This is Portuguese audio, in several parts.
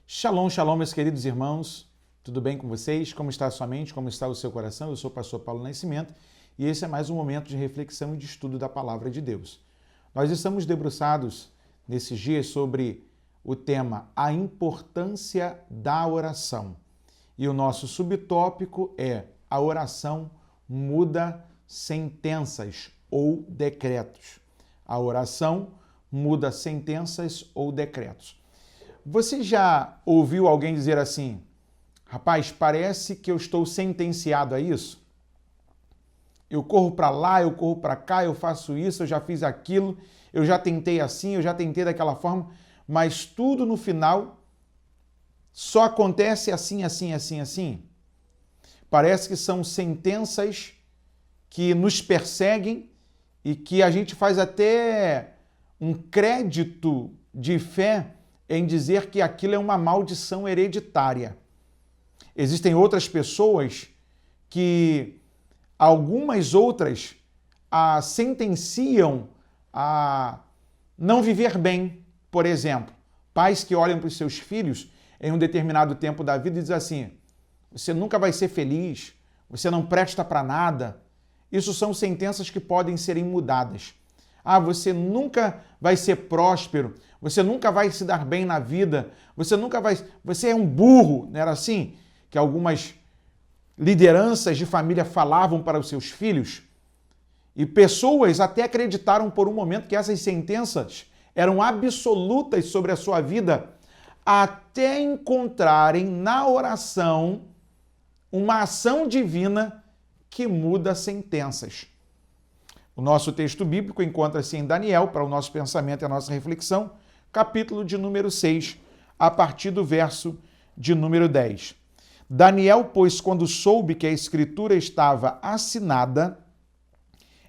Shalom, shalom, meus queridos irmãos. Tudo bem com vocês? Como está a sua mente? Como está o seu coração? Eu sou o pastor Paulo Nascimento e esse é mais um momento de reflexão e de estudo da Palavra de Deus. Nós estamos debruçados nesses dias sobre o tema A Importância da Oração. E o nosso subtópico é A Oração Muda Sentenças ou Decretos. A oração muda sentenças ou decretos. Você já ouviu alguém dizer assim: rapaz, parece que eu estou sentenciado a isso? Eu corro para lá, eu corro para cá, eu faço isso, eu já fiz aquilo, eu já tentei assim, eu já tentei daquela forma, mas tudo no final só acontece assim, assim, assim, assim. Parece que são sentenças que nos perseguem e que a gente faz até um crédito de fé em dizer que aquilo é uma maldição hereditária. Existem outras pessoas que algumas outras sentenciam a não viver bem. Por exemplo, pais que olham para os seus filhos em um determinado tempo da vida e dizem assim: você nunca vai ser feliz, você não presta para nada. Isso são sentenças que podem serem mudadas. Ah, você nunca vai ser próspero, você nunca vai se dar bem na vida, você é um burro, não era assim que algumas lideranças de família falavam para os seus filhos? E pessoas até acreditaram por um momento que essas sentenças eram absolutas sobre a sua vida, até encontrarem na oração uma ação divina que muda sentenças. O nosso texto bíblico encontra-se em Daniel, para o nosso pensamento e a nossa reflexão, capítulo de número 6, a partir do verso de número 10. Daniel, pois, quando soube que a escritura estava assinada,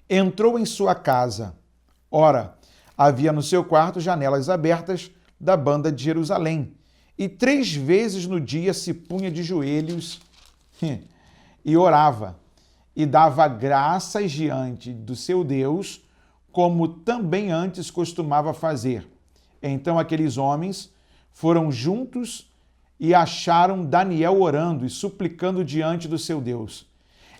entrou em sua casa. Ora, havia no seu quarto janelas abertas da banda de Jerusalém, e 3 vezes no dia se punha de joelhos e orava, e dava graças diante do seu Deus, como também antes costumava fazer. Então aqueles homens foram juntos e acharam Daniel orando e suplicando diante do seu Deus.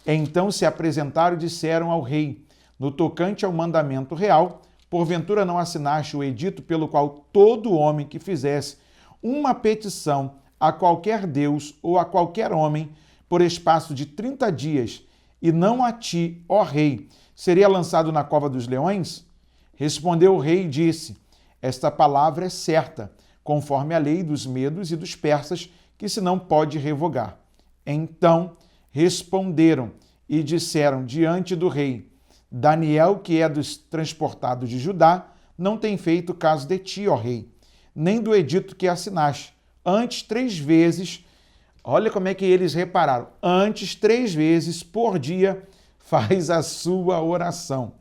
Então se apresentaram e disseram ao rei: no tocante ao mandamento real, porventura não assinaste o edito pelo qual todo homem que fizesse uma petição a qualquer Deus ou a qualquer homem por espaço de 30 dias, e não a ti, ó rei, seria lançado na cova dos leões? Respondeu o rei e disse: esta palavra é certa, conforme a lei dos medos e dos persas, que se não pode revogar. Então responderam e disseram diante do rei: Daniel, que é dos transportados de Judá, não tem feito caso de ti, ó rei, nem do edito que assinaste. Antes 3 vezes, olha como é que eles repararam, antes 3 vezes por dia faz a sua oração.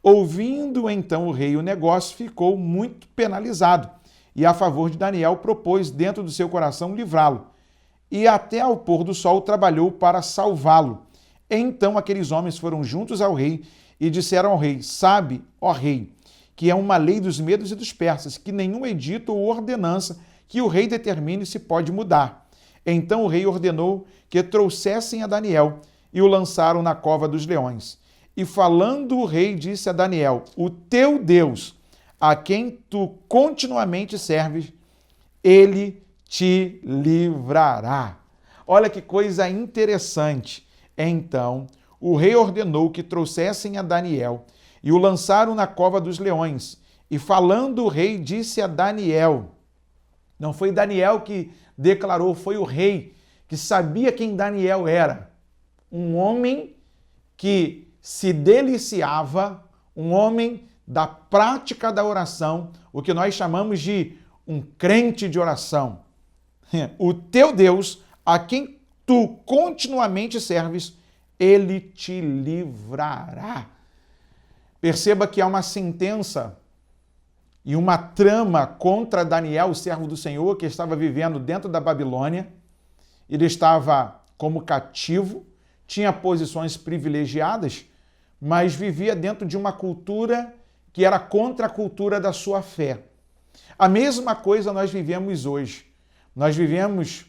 Ouvindo então o rei o negócio, ficou muito penalizado e a favor de Daniel propôs dentro do seu coração livrá-lo. E até ao pôr do sol trabalhou para salvá-lo. Então aqueles homens foram juntos ao rei e disseram ao rei: sabe, ó rei, que é uma lei dos medos e dos persas, que nenhum edito ou ordenança que o rei determine se pode mudar. Então o rei ordenou que trouxessem a Daniel e o lançaram na cova dos leões. E falando o rei disse a Daniel: o teu Deus, a quem tu continuamente serves, ele te livrará. Olha que coisa interessante. Então o rei ordenou que trouxessem a Daniel e o lançaram na cova dos leões. E falando o rei disse a Daniel, não foi Daniel que declarou, foi o rei que sabia quem Daniel era. Um homem que se deliciava, um homem da prática da oração, o que nós chamamos de um crente de oração. O teu Deus, a quem tu continuamente serves, ele te livrará. Perceba que há uma sentença e uma trama contra Daniel, o servo do Senhor, que estava vivendo dentro da Babilônia. Ele estava como cativo, tinha posições privilegiadas, mas vivia dentro de uma cultura que era contra a cultura da sua fé. A mesma coisa nós vivemos hoje. Nós vivemos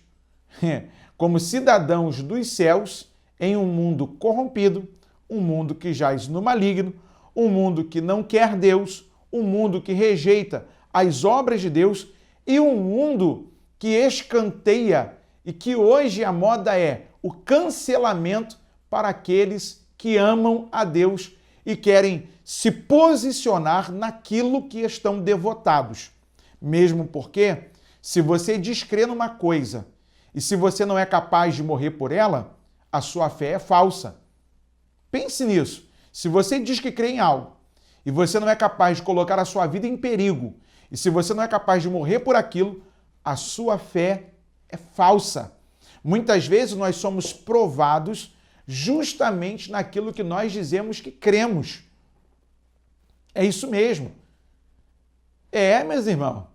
como cidadãos dos céus em um mundo corrompido, um mundo que jaz no maligno, um mundo que não quer Deus, um mundo que rejeita as obras de Deus e um mundo que escanteia e que hoje a moda é o cancelamento para aqueles que amam a Deus e querem se posicionar naquilo que estão devotados. Mesmo porque, se você diz crer numa coisa e se você não é capaz de morrer por ela, a sua fé é falsa. Pense nisso. Se você diz que crê em algo e você não é capaz de colocar a sua vida em perigo, e se você não é capaz de morrer por aquilo, a sua fé é falsa. Muitas vezes nós somos provados justamente naquilo que nós dizemos que cremos. É isso mesmo. Meus irmãos.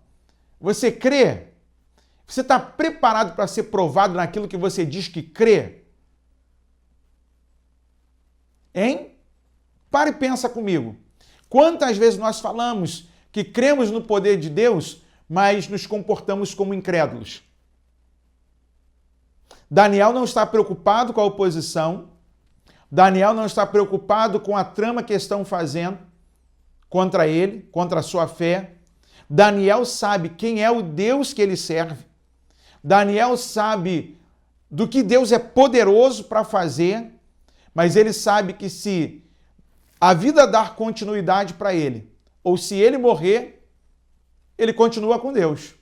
Você crê? Você está preparado para ser provado naquilo que você diz que crê? Hein? Para e pensa comigo. Quantas vezes nós falamos que cremos no poder de Deus, mas nos comportamos como incrédulos? Daniel não está preocupado com a oposição. Daniel não está preocupado com a trama que estão fazendo contra ele, contra a sua fé. Daniel sabe quem é o Deus que ele serve. Daniel sabe do que Deus é poderoso para fazer, mas ele sabe que se a vida dar continuidade para ele, ou se ele morrer, ele continua com Deus.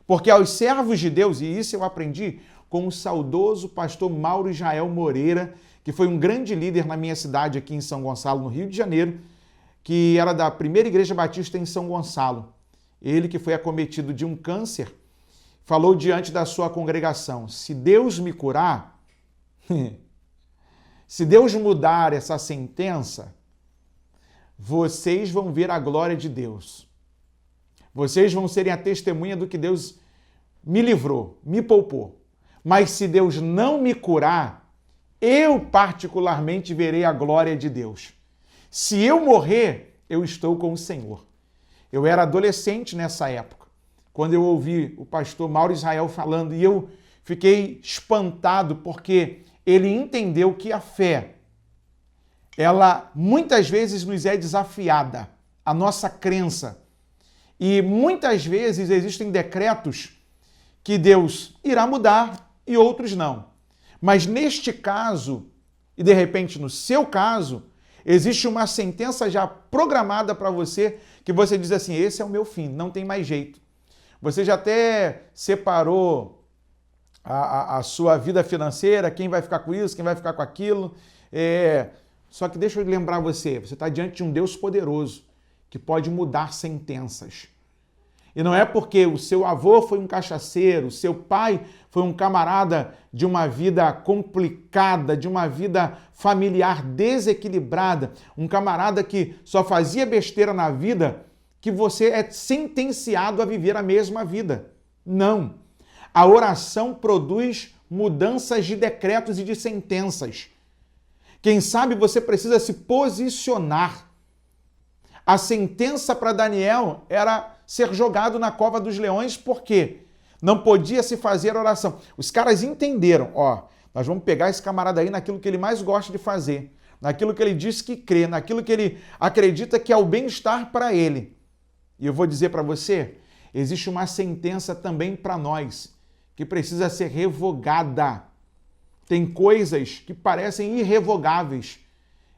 Porque aos servos de Deus, e isso eu aprendi com o saudoso pastor Mauro Israel Moreira, que foi um grande líder na minha cidade aqui em São Gonçalo, no Rio de Janeiro, que era da primeira igreja batista em São Gonçalo. Ele que foi acometido de um câncer, falou diante da sua congregação: se Deus me curar, se Deus mudar essa sentença, vocês vão ver a glória de Deus. Vocês vão serem a testemunha do que Deus me livrou, me poupou. Mas se Deus não me curar, eu particularmente verei a glória de Deus. Se eu morrer, eu estou com o Senhor. Eu era adolescente nessa época, quando eu ouvi o pastor Mauro Israel falando, e eu fiquei espantado porque ele entendeu que a fé, ela muitas vezes nos é desafiada, a nossa crença. E muitas vezes existem decretos que Deus irá mudar e outros não. Mas neste caso, e de repente no seu caso, existe uma sentença já programada para você, que você diz assim: esse é o meu fim, não tem mais jeito. Você já até separou a sua vida financeira, quem vai ficar com isso, quem vai ficar com aquilo. Só que deixa eu lembrar você está diante de um Deus poderoso, que pode mudar sentenças. E não é porque o seu avô foi um cachaceiro, o seu pai foi um camarada de uma vida complicada, de uma vida familiar desequilibrada, um camarada que só fazia besteira na vida, que você é sentenciado a viver a mesma vida. Não. A oração produz mudanças de decretos e de sentenças. Quem sabe você precisa se posicionar. A sentença para Daniel era ser jogado na cova dos leões, porque não podia se fazer oração. Os caras entenderam, nós vamos pegar esse camarada aí naquilo que ele mais gosta de fazer, naquilo que ele diz que crê, naquilo que ele acredita que é o bem-estar para ele. E eu vou dizer para você, existe uma sentença também para nós, que precisa ser revogada. Tem coisas que parecem irrevogáveis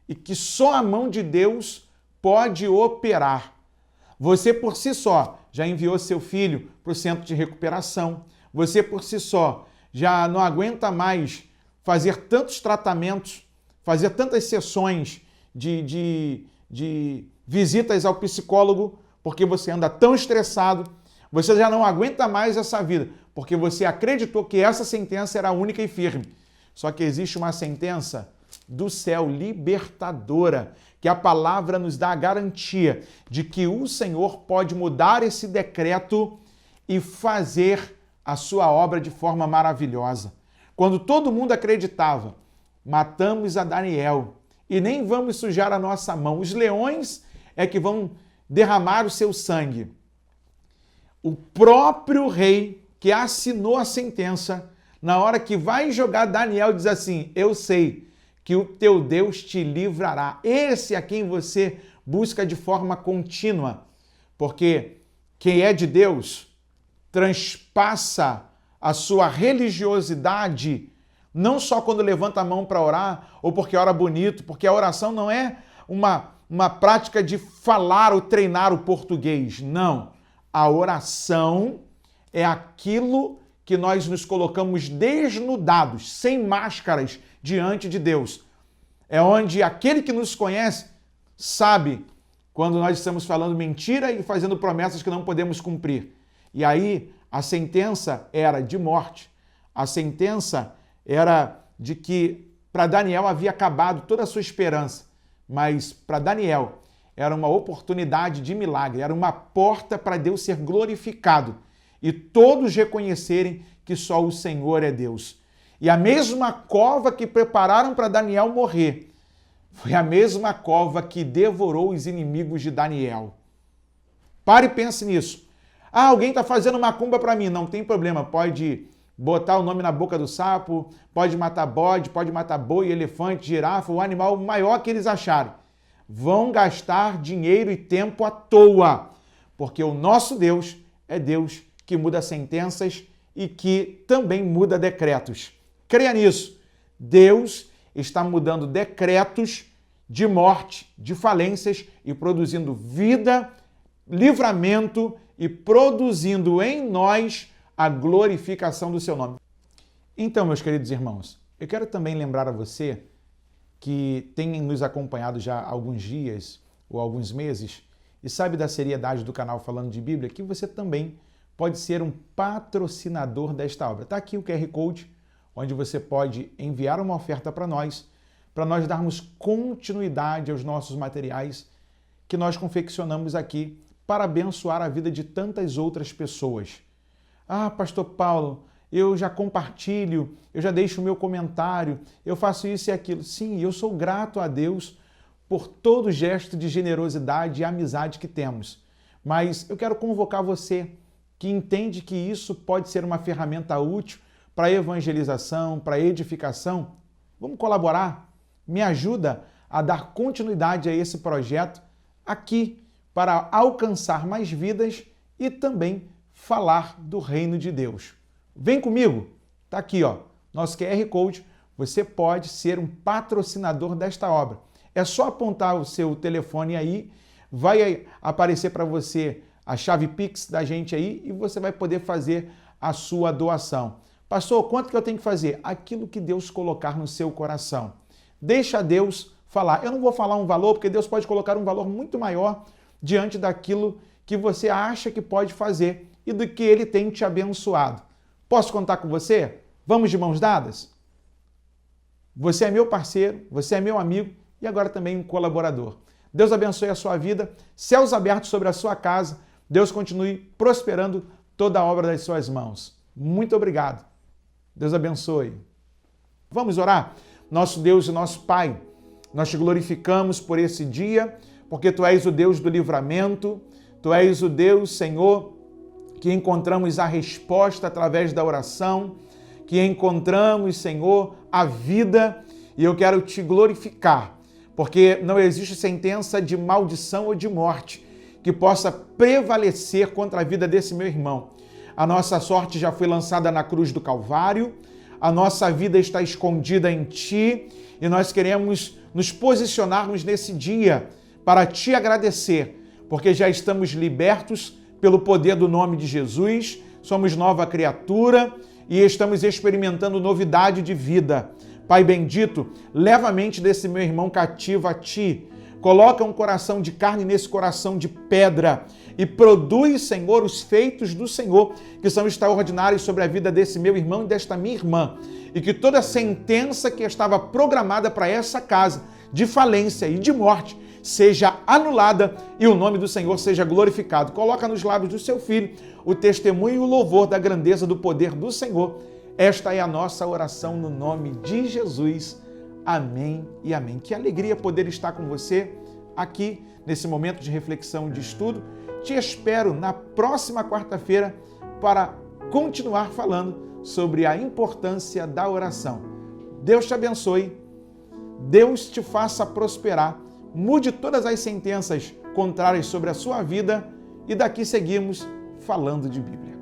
e que só a mão de Deus pode operar. Você por si só já enviou seu filho para o centro de recuperação. Você por si só já não aguenta mais fazer tantos tratamentos, fazer tantas sessões de visitas ao psicólogo, porque você anda tão estressado. Você já não aguenta mais essa vida, porque você acreditou que essa sentença era única e firme. Só que existe uma sentença do céu libertadora, que a palavra nos dá a garantia de que o Senhor pode mudar esse decreto e fazer a sua obra de forma maravilhosa. Quando todo mundo acreditava, matamos a Daniel e nem vamos sujar a nossa mão. Os leões é que vão derramar o seu sangue. O próprio rei que assinou a sentença, na hora que vai jogar Daniel, diz assim: eu sei que o teu Deus te livrará. Esse a quem você busca de forma contínua, porque quem é de Deus transpassa a sua religiosidade, não só quando levanta a mão para orar, ou porque ora bonito, porque a oração não é uma prática de falar ou treinar o português. Não. A oração é aquilo que nós nos colocamos desnudados, sem máscaras, diante de Deus. É onde aquele que nos conhece sabe quando nós estamos falando mentira e fazendo promessas que não podemos cumprir. E aí a sentença era de morte. A sentença era de que para Daniel havia acabado toda a sua esperança. Mas para Daniel era uma oportunidade de milagre, era uma porta para Deus ser glorificado e todos reconhecerem que só o Senhor é Deus. E a mesma cova que prepararam para Daniel morrer foi a mesma cova que devorou os inimigos de Daniel. Pare e pense nisso. Ah, alguém está fazendo macumba para mim. Não tem problema, pode botar o nome na boca do sapo, pode matar bode, pode matar boi, elefante, girafa, o animal maior que eles acharem. Vão gastar dinheiro e tempo à toa, porque o nosso Deus é Deus que muda sentenças e que também muda decretos. Creia nisso. Deus está mudando decretos de morte, de falências e produzindo vida, livramento e produzindo em nós a glorificação do seu nome. Então, meus queridos irmãos, eu quero também lembrar a você que tem nos acompanhado já há alguns dias ou alguns meses e sabe da seriedade do canal Falando de Bíblia, que você também pode ser um patrocinador desta obra. Está aqui o QR Code, onde você pode enviar uma oferta para nós darmos continuidade aos nossos materiais que nós confeccionamos aqui para abençoar a vida de tantas outras pessoas. Ah, Pastor Paulo, eu já compartilho, eu já deixo o meu comentário, eu faço isso e aquilo. Sim, eu sou grato a Deus por todo gesto de generosidade e amizade que temos. Mas eu quero convocar você que entende que isso pode ser uma ferramenta útil para evangelização, para edificação. Vamos colaborar? Me ajuda a dar continuidade a esse projeto aqui para alcançar mais vidas e também falar do reino de Deus. Vem comigo, tá aqui, ó, nosso QR Code. Você pode ser um patrocinador desta obra. É só apontar o seu telefone aí, vai aparecer para você a chave Pix da gente aí e você vai poder fazer a sua doação. Pastor, quanto que eu tenho que fazer? Aquilo que Deus colocar no seu coração. Deixa Deus falar. Eu não vou falar um valor, porque Deus pode colocar um valor muito maior diante daquilo que você acha que pode fazer e do que Ele tem te abençoado. Posso contar com você? Vamos de mãos dadas? Você é meu parceiro, você é meu amigo e agora também um colaborador. Deus abençoe a sua vida, céus abertos sobre a sua casa, Deus continue prosperando toda a obra das suas mãos. Muito obrigado. Deus abençoe. Vamos orar? Nosso Deus e nosso Pai, nós te glorificamos por esse dia, porque Tu és o Deus do livramento, Tu és o Deus, Senhor, que encontramos a resposta através da oração, que encontramos, Senhor, a vida, e eu quero Te glorificar, porque não existe sentença de maldição ou de morte que possa prevalecer contra a vida desse meu irmão. A nossa sorte já foi lançada na cruz do Calvário, a nossa vida está escondida em Ti e nós queremos nos posicionarmos nesse dia para Te agradecer, porque já estamos libertos pelo poder do nome de Jesus, somos nova criatura e estamos experimentando novidade de vida. Pai bendito, leva a mente desse meu irmão cativo a Ti, coloca um coração de carne nesse coração de pedra e produz, Senhor, os feitos do Senhor que são extraordinários sobre a vida desse meu irmão e desta minha irmã. E que toda sentença que estava programada para essa casa de falência e de morte seja anulada e o nome do Senhor seja glorificado. Coloca nos lábios do seu filho o testemunho e o louvor da grandeza do poder do Senhor. Esta é a nossa oração no nome de Jesus. Amém e amém. Que alegria poder estar com você aqui nesse momento de reflexão e de estudo. Te espero na próxima quarta-feira para continuar falando sobre a importância da oração. Deus te abençoe, Deus te faça prosperar, mude todas as sentenças contrárias sobre a sua vida e daqui seguimos falando de Bíblia.